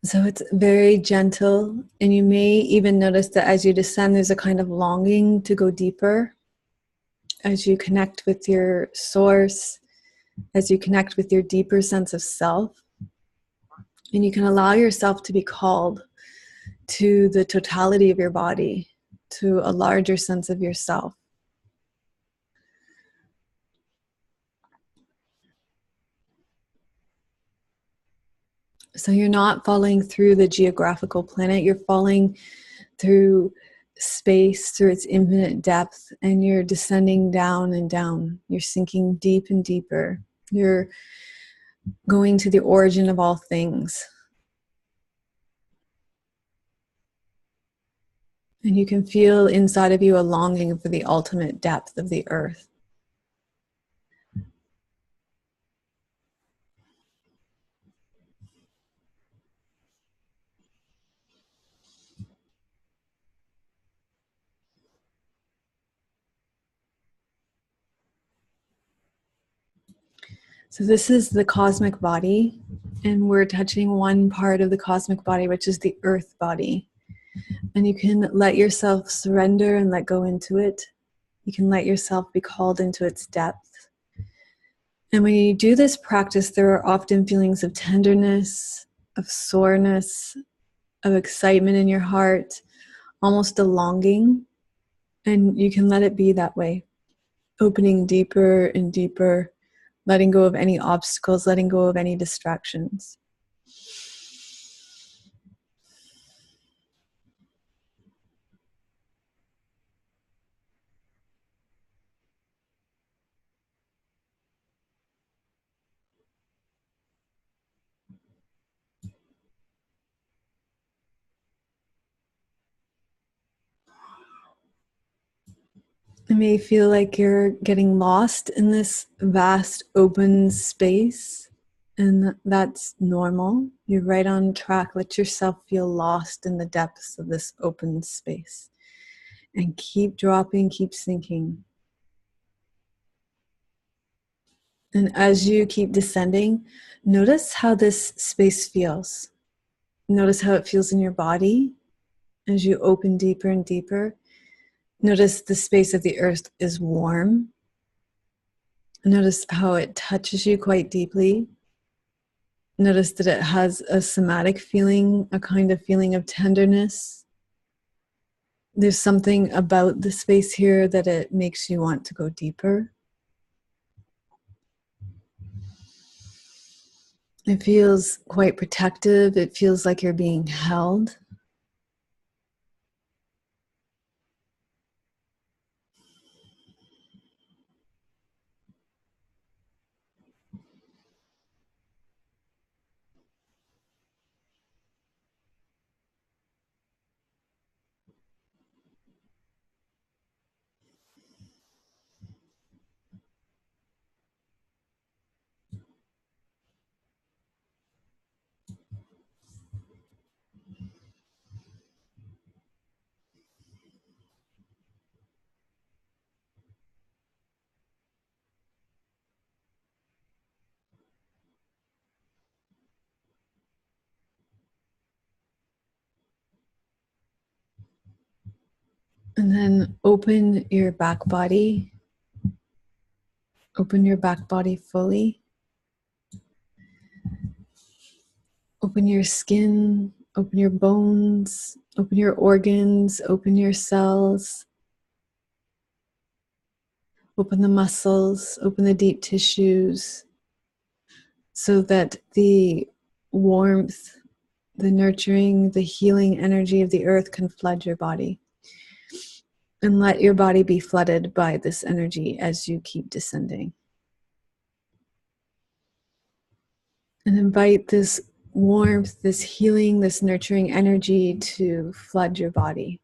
So it's very gentle, and you may even notice that as you descend, there's a kind of longing to go deeper. As you connect with your source, as you connect with your deeper sense of self, and you can allow yourself to be called to the totality of your body, to a larger sense of yourself. So you're not falling through the geographical planet, you're falling through space, through its infinite depth, and you're descending down and down. You're sinking deep and deeper. You're going to the origin of all things. And you can feel inside of you a longing for the ultimate depth of the earth. So this is the cosmic body, and we're touching one part of the cosmic body, which is the earth body. And you can let yourself surrender and let go into it. You can let yourself be called into its depth. And when you do this practice, there are often feelings of tenderness, of soreness, of excitement in your heart, almost a longing. And you can let it be that way, opening deeper and deeper, letting go of any obstacles, letting go of any distractions. It may feel like you're getting lost in this vast open space, and that's normal. You're right on track. Let yourself feel lost in the depths of this open space. And keep dropping, keep sinking. And as you keep descending, notice how this space feels. Notice how it feels in your body as you open deeper and deeper. Notice the space of the earth is warm. Notice how it touches you quite deeply. Notice that it has a somatic feeling, a kind of feeling of tenderness. There's something about the space here that it makes you want to go deeper. It feels quite protective. It feels like you're being held. And then open your back body. Open your back body fully. Open your skin Open your bones, open your organs, open your cells. Open the muscles, open the deep tissues, so that the warmth, the nurturing, the healing energy of the earth can flood your body. And let your body be flooded by this energy as you keep descending. And invite this warmth, this healing, this nurturing energy to flood your body.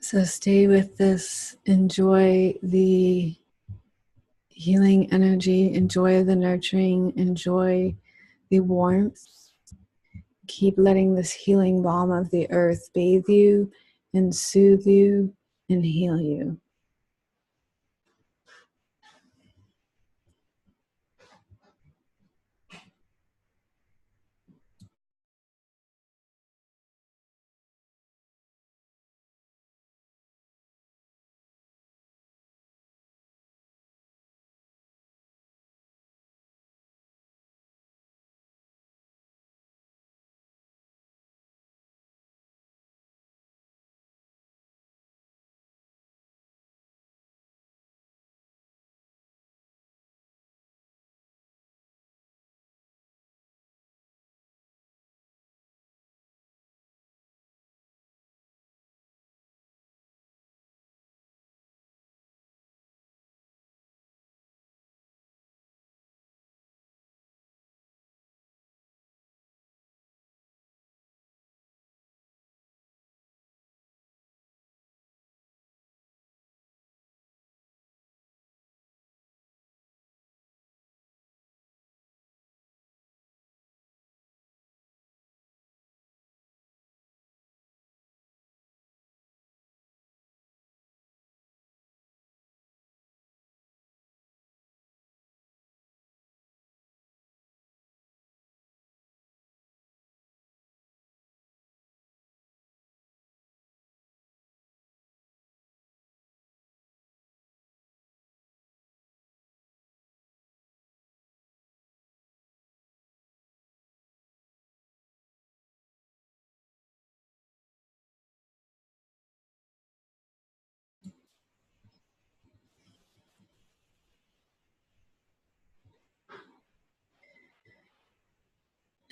So stay with this, enjoy the healing energy, enjoy the nurturing, enjoy the warmth. Keep letting this healing balm of the earth bathe you and soothe you and heal you.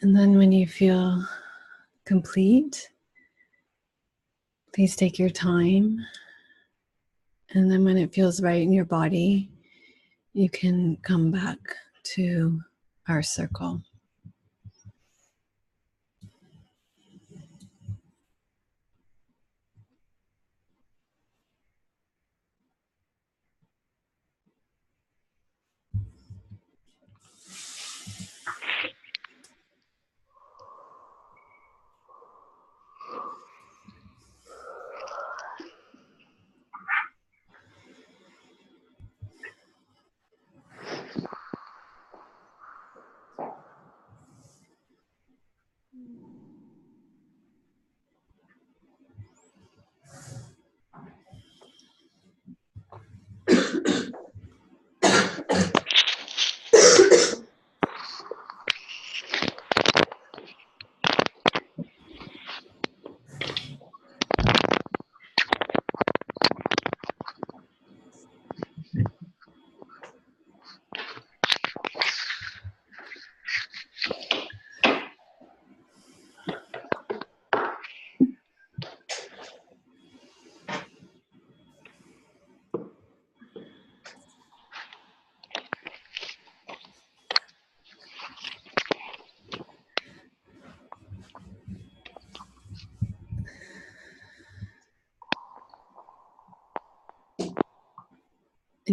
And then when you feel complete, please take your time. And then when it feels right in your body, you can come back to our circle.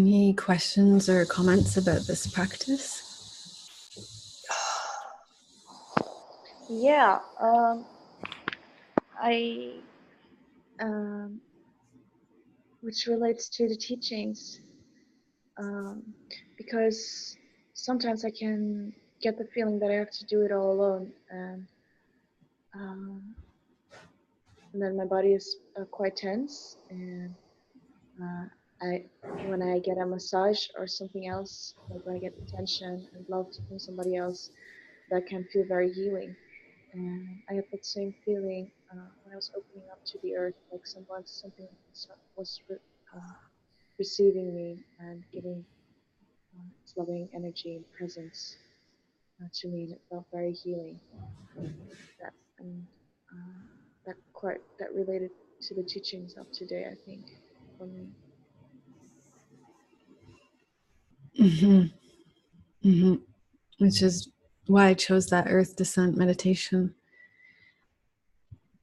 Any questions or comments about this practice? Yeah, I, which relates to the teachings, because sometimes I can get the feeling that I have to do it all alone, and then my body is quite tense, and when I get a massage or something else, like when I get attention and love from somebody else, that can feel very healing. And I had that same feeling when I was opening up to the earth, like something was receiving me and giving its loving energy and presence to me. And it felt very healing. That and that related to the teachings of today, I think, for me. Which is why I chose that earth descent meditation.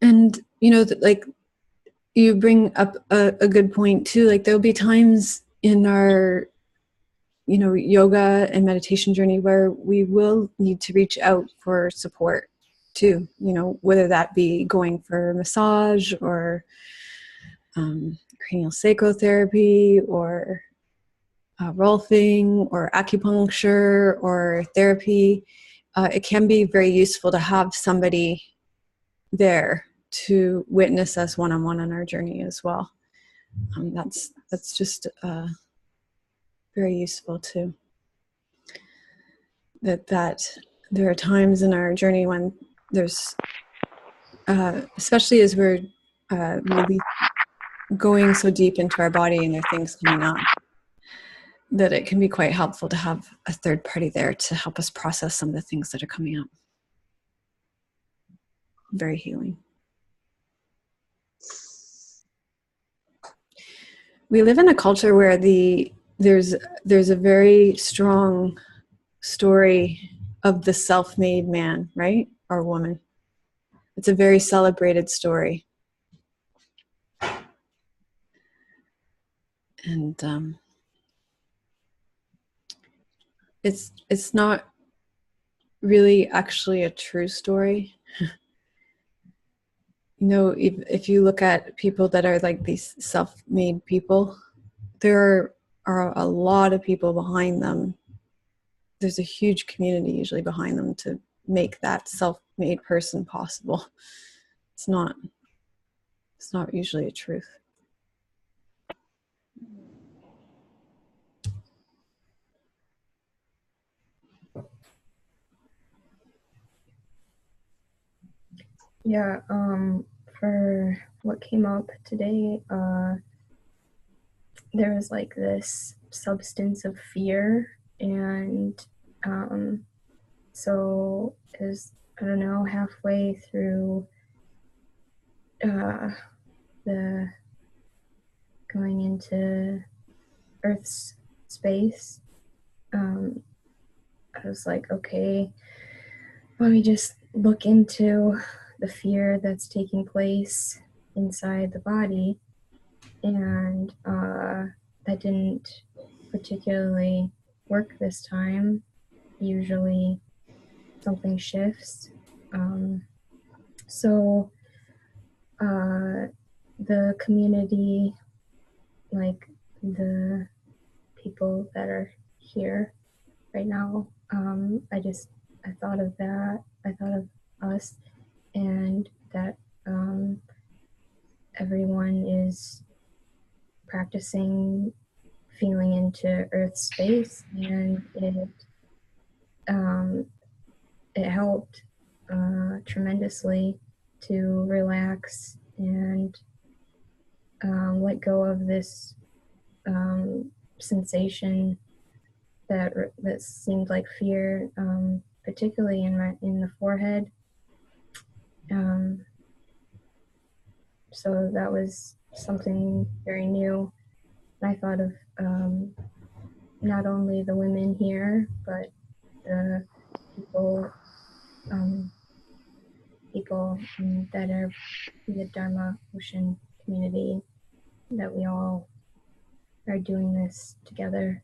And, you know, like you bring up a good point too. Like there'll be times in our, you know, yoga and meditation journey where we will need to reach out for support too, you know, whether that be going for massage or cranial sacral therapy or rolfing or acupuncture or therapy. It can be very useful to have somebody there to witness us one-on-one on our journey as well. That's just very useful too. That there are times in our journey when there's, especially as we're really going so deep into our body and there are things coming up, that it can be quite helpful to have a third party there to help us process some of the things that are coming up. Very healing. We live in a culture where there's a very strong story of the self-made man, right? Or woman. It's a very celebrated story. And it's not really actually a true story. You know, if you look at people that are like these self-made people, there are a lot of people behind them. There's a huge community usually behind them to make that self-made person possible. It's not usually a truth. Yeah, for what came up today, there was like this substance of fear, and so it was, I don't know, halfway through the going into Earth's space, I was like, okay, let me just look into the fear that's taking place inside the body. And that didn't particularly work this time. Usually something shifts. So the community, like the people that are here right now, I thought of that. I thought of us, and that everyone is practicing feeling into Earth space, and it helped tremendously to relax and let go of this sensation that seemed like fear, particularly in the forehead. So that was something very new. I thought of not only the women here, but the people that are the Dharma Ocean community, that we all are doing this together.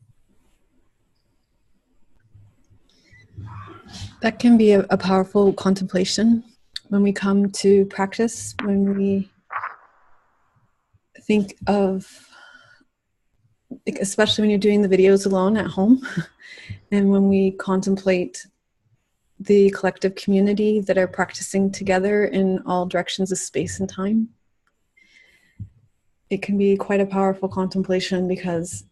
That can be a powerful contemplation when we come to practice, when we think of, especially when you're doing the videos alone at home, and when we contemplate the collective community that are practicing together in all directions of space and time. It can be quite a powerful contemplation, because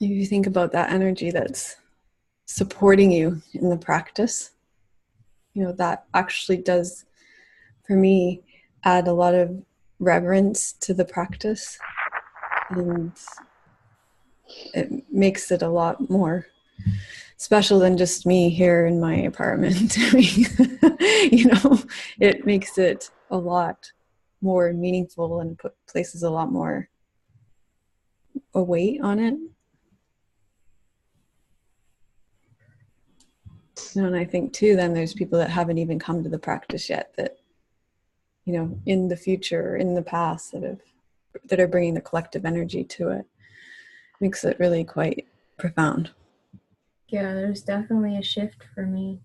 if you think about that energy that's supporting you in the practice, you know, that actually does, for me, add a lot of reverence to the practice, and it makes it a lot more special than just me here in my apartment doing, you know, it makes it a lot more meaningful and places a lot more a weight on it. You know, and I think too, then there's people that haven't even come to the practice yet, that, you know, in the future, in the past, that are bringing the collective energy to it. Makes it really quite profound. Yeah, there's definitely a shift for me.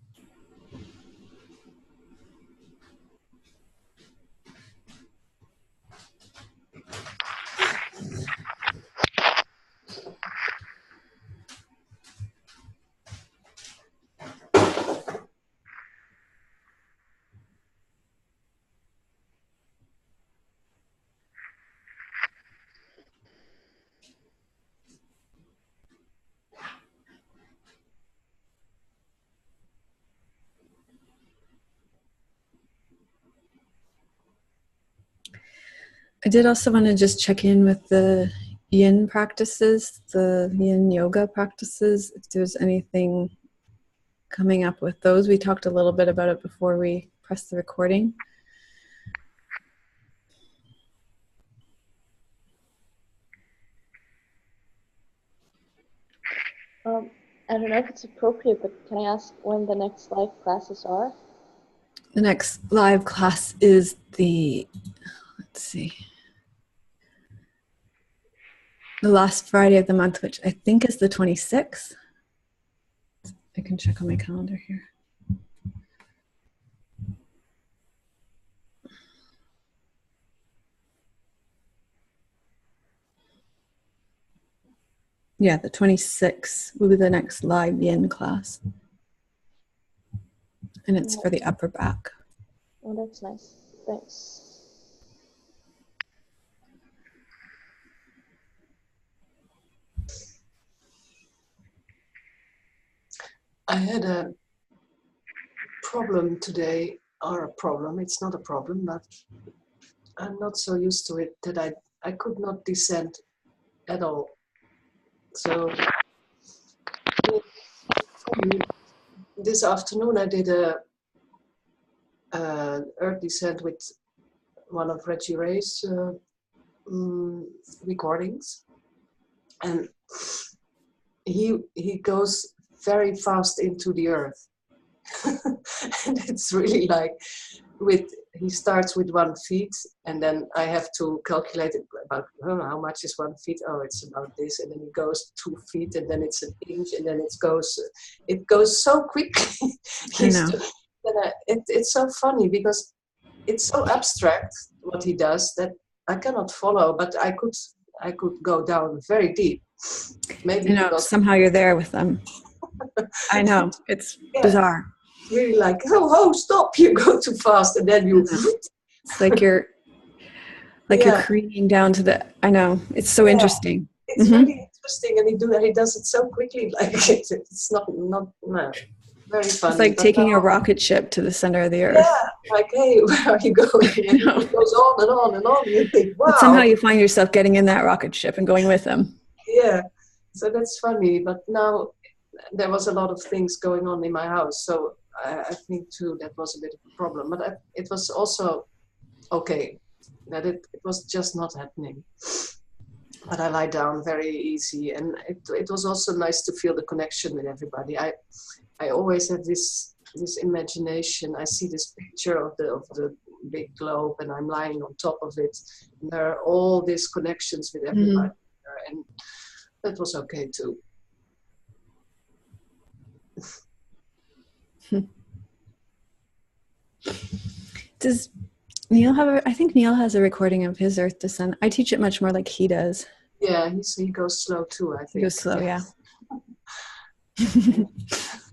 I did also want to just check in with the yin practices, the yin yoga practices, if there's anything coming up with those. We talked a little bit about it before we pressed the recording. I don't know if it's appropriate, but can I ask when the next live classes are? The next live class is the, let's see, the last Friday of the month, which I think is the 26th. I can check on my calendar here. Yeah, the 26th will be the next live yin class. And it's for the upper back. Oh, that's nice. Thanks. I had a problem today, or a problem, it's not a problem, but I'm not so used to it that I could not descend at all. So this afternoon I did a earth descent with one of Reggie Ray's recordings, and he goes very fast into the earth. And it's really like, he starts with 1 feet, and then I have to calculate it about how much is 1 feet. Oh, it's about this, and then it goes 2 feet, and then it's an inch, and then it goes so quickly. I know. It's so funny because it's so abstract what he does that I cannot follow, but I could go down very deep. Maybe You know, somehow you're there with them. I know, it's bizarre. Really like, oh, stop, you go too fast, and then you... It's like you're you're careening down to the... I know, it's so interesting. It's really interesting, and he does it so quickly, like it's not very funny. It's like taking a rocket ship to the center of the earth. Yeah, like, hey, where are you going? And it goes on and on and on, and you think, wow. But somehow you find yourself getting in that rocket ship and going with them. Yeah, so that's funny, but now there was a lot of things going on in my house, so I think too that was a bit of a problem, but it was also okay that it was just not happening. But I lie down very easy, and it was also nice to feel the connection with everybody. I always have this imagination. I see this picture of the big globe, and I'm lying on top of it, and there are all these connections with everybody. and that was okay too. Does Neil have I think Neil has a recording of his Earth Descent. I teach it much more like he does. Yeah, he goes slow too, I think. He goes slow, yeah.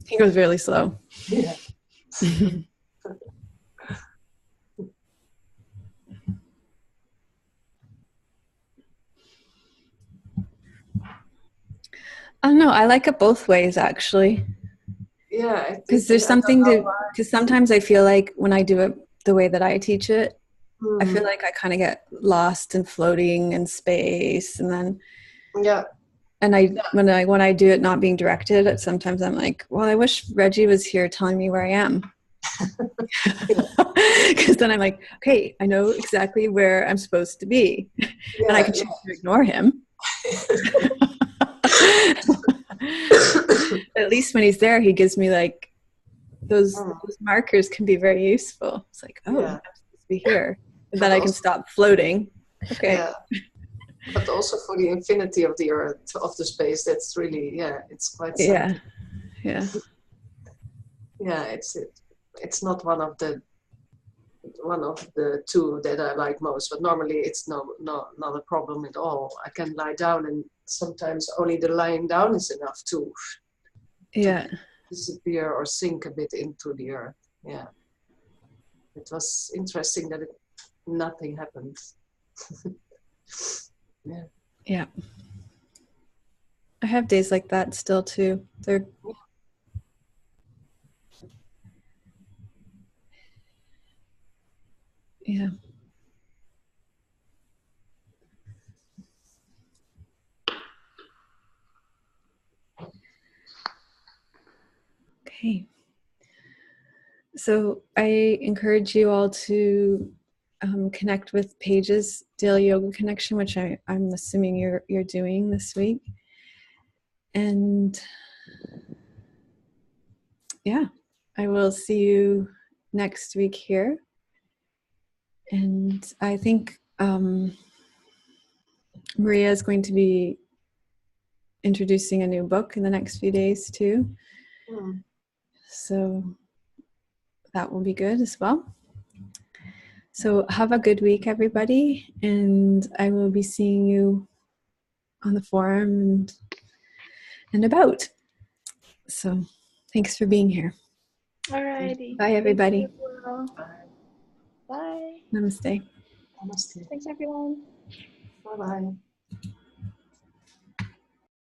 He goes really slow. Yeah. I don't know. I like it both ways, actually. Yeah. Because there's something because sometimes I feel like when I do it the way that I teach it, I feel like I kind of get lost in floating in space, and then and when I do it not being directed, sometimes I'm like, well, I wish Reggie was here telling me where I am. Because then I'm like, okay, I know exactly where I'm supposed to be, and I can choose to ignore him. At least when he's there, he gives me like those markers can be very useful. It's like, oh, I'm supposed to be here, and then I can stop floating. Okay. Yeah. But also for the infinity of the Earth, of the space, that's really, it's quite something. Yeah. It's not one of the two that I like most, but normally it's not a problem at all. I can lie down, and sometimes only the lying down is enough to disappear or sink a bit into the Earth. Yeah, it was interesting that nothing happened. Yeah. I have days like that still too. They're Okay. So I encourage you all to connect with Paige's Daily Yoga Connection, which I'm assuming you're doing this week. And I will see you next week here. And I think Maria is going to be introducing a new book in the next few days too. So that will be good as well. So have a good week, everybody, and I will be seeing you on the forum and about. So thanks for being here. Alrighty. Bye, everybody. Bye. Namaste. Namaste. Thanks, everyone. Bye-bye.